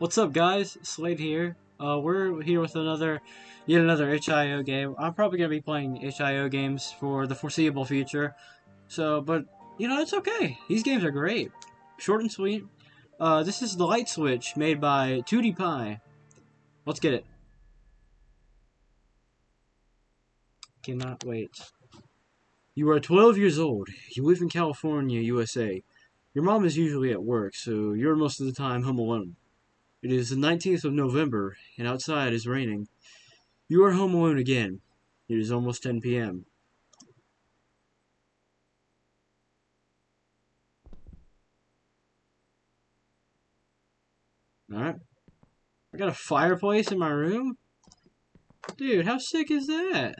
What's up, guys? Slade here. We're here with yet another HIO game. I'm probably gonna be playing HIO games for the foreseeable future. But it's okay. These games are great, short and sweet. This is the light switch made by Tudypie. Let's get it. Cannot wait. You are 12 years old. You live in California, USA. Your mom is usually at work, so you're most of the time home alone. It is the 19th of November, and outside is raining. You are home alone again. It is almost 10 p.m. Alright. I got a fireplace in my room? Dude, how sick is that?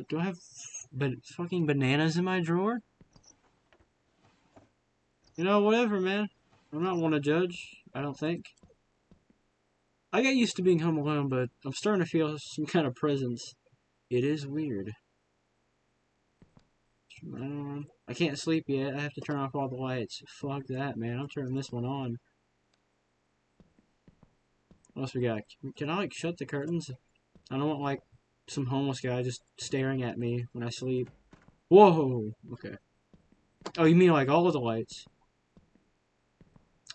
Do I have fucking bananas in my drawer? Whatever, man. I'm not one to judge, I don't think. I got used to being home alone, but I'm starting to feel some kind of presence. It is weird. I can't sleep yet. I have to turn off all the lights. Fuck that, man. I'm turning this one on. What else we got? Can I, shut the curtains? I don't want, some homeless guy just staring at me when I sleep. Whoa! Okay. Oh, you mean, all of the lights?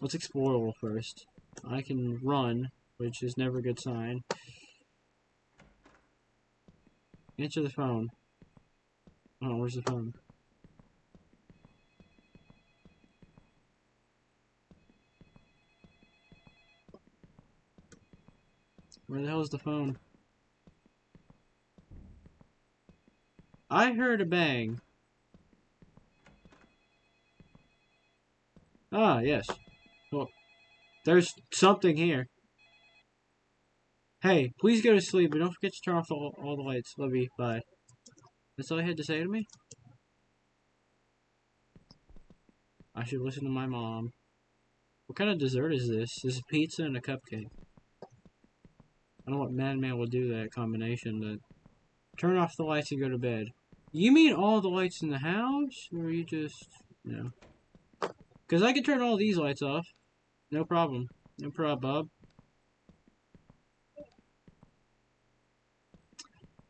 Let's explore a little first. I can run, which is never a good sign. Answer the phone. Oh, where's the phone? Where the hell is the phone? I heard a bang. Ah, yes. Well, there's something here. Hey, please go to sleep, but don't forget to turn off all the lights. Love you. Bye. That's all you had to say to me? I should listen to my mom. What kind of dessert is this? This is pizza and a cupcake. I don't know what madman would do that combination, but... Turn off the lights and go to bed. You mean all the lights in the house? Or you just... No. Because I can turn all these lights off. No problem. No problem, Bob.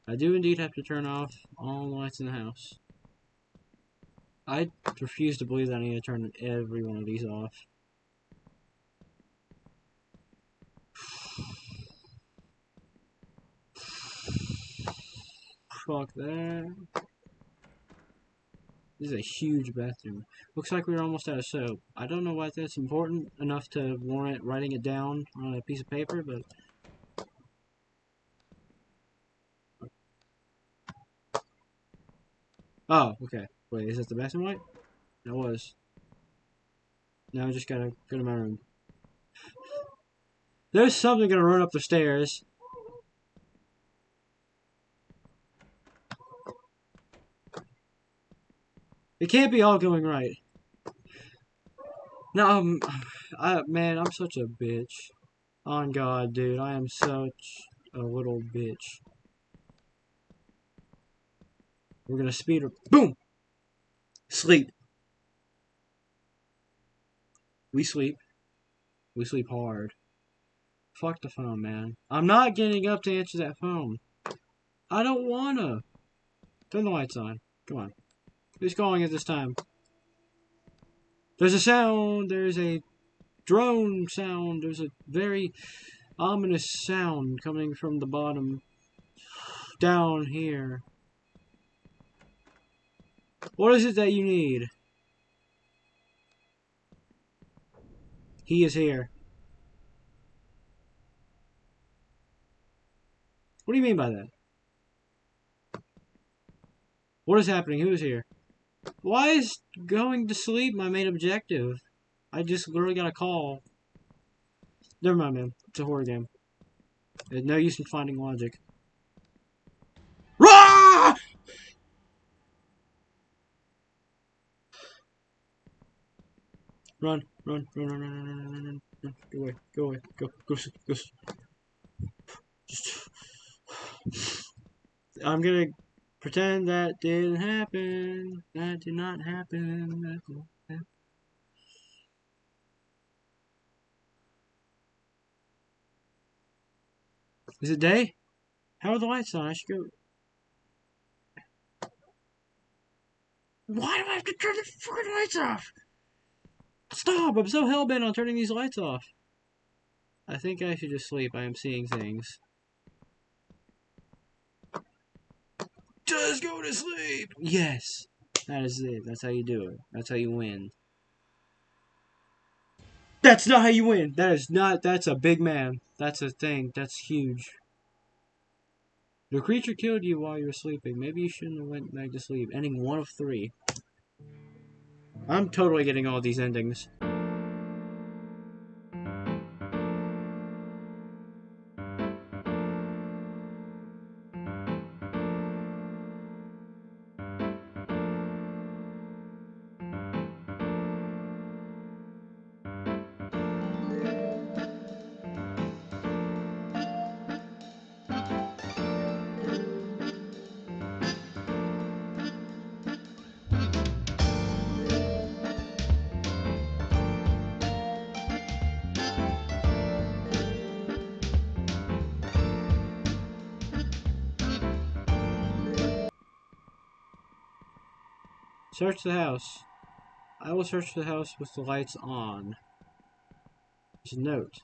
I do indeed have to turn off all the lights in the house. I refuse to believe that I need to turn every one of these off. Fuck that. This is a huge bathroom. Looks like we're almost out of soap. I don't know why that's important enough to warrant writing it down on a piece of paper, but... Oh, okay. Wait, is that the bathroom light? It was. Now I just gotta go to my room. There's something gonna run up the stairs. It can't be all going right. No, man, I'm such a bitch. On God, dude, I am such a little bitch. We're gonna speed her. Boom! Sleep. We sleep. We sleep hard. Fuck the phone, man. I'm not getting up to answer that phone. I don't wanna. Turn the lights on. Come on. Who's calling at this time? There's a sound. There's a drone sound. There's a very ominous sound coming from the bottom. Down here. What is it that you need? He is here. What do you mean by that? What is happening? Who is here? Why is going to sleep my main objective? I just literally got a call. Never mind, man. It's a horror game. There's no use in finding logic. Rah! Run, run, run, run, run, run, run, run, run. Go away, go away, go, go, go. I'm gonna pretend that didn't happen. That did not happen. That didn't happen. Is it day? How are the lights on? I should go... Why do I have to turn the fucking lights off? Stop! I'm so hell-bent on turning these lights off. I think I should just sleep. I am seeing things. Just go to sleep! Yes! That is it. That's how you do it. That's how you win. That's not how you win! That is not... That's a big man. That's a thing. That's huge. The creature killed you while you were sleeping. Maybe you shouldn't have went back to sleep. Ending 1 of 3. I'm totally getting all these endings. Search the house. I will search the house with the lights on. There's a note.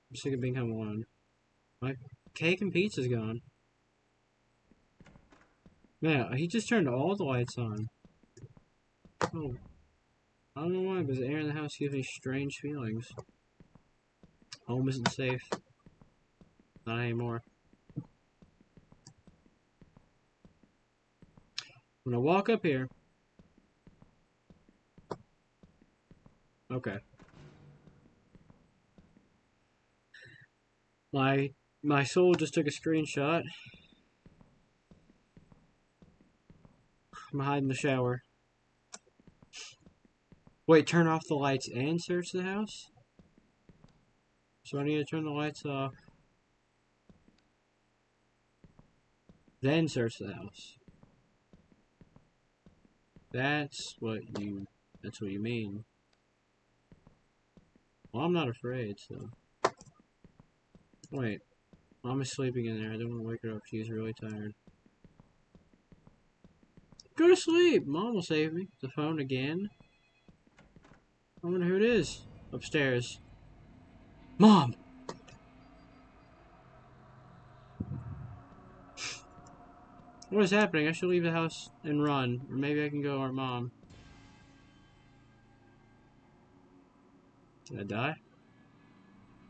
I'm sick of being home alone. My cake and pizza's gone. Man, he just turned all the lights on. Oh. I don't know why, but the air in the house gives me strange feelings. Home isn't safe. Not anymore. I'm gonna walk up here. Okay. My soul just took a screenshot. I'm gonna hide in the shower. Wait, turn off the lights and search the house? So I need to turn the lights off. Then search the house. That's what you mean. Well, I'm not afraid, so. Wait. Mom is sleeping in there. I don't want to wake her up. She's really tired. Go to sleep! Mom will save me. The phone again? I wonder who it is. Upstairs. Mom! What is happening? I should leave the house and run. Or maybe I can go our mom. Did I die?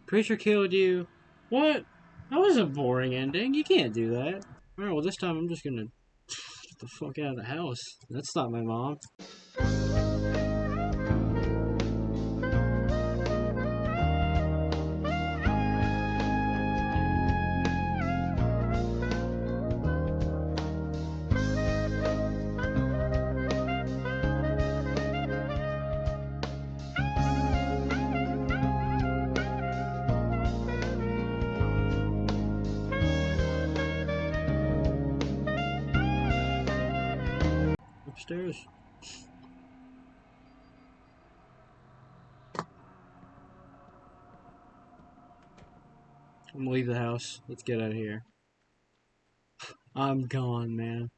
Creature killed you. What? That was a boring ending. You can't do that. Alright, well this time I'm just gonna get the fuck out of the house. That's not my mom. Upstairs. I'm gonna leave the house. Let's get out of here. I'm gone, man.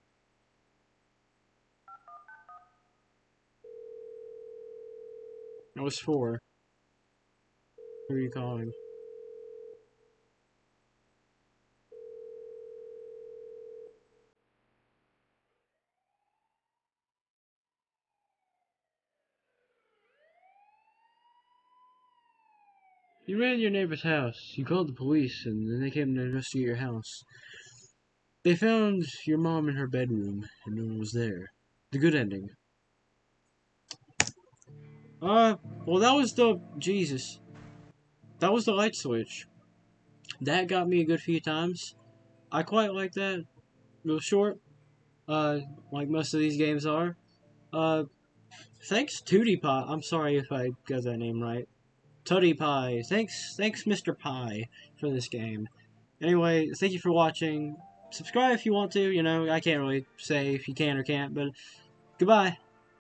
That was 4. Who are you calling? You ran to your neighbor's house. You called the police, and then they came to investigate your house. They found your mom in her bedroom, and no one was there. The good ending. Well, that was the... Jesus. That was the light switch. That got me a good few times. I quite like that. It was short. Like most of these games are. Thanks Tudypie. I'm sorry if I got that name right. Tudypie. Thanks Mr. Pie for this game. Anyway, thank you for watching. Subscribe if you want to. You know, I can't really say if you can or can't, but goodbye.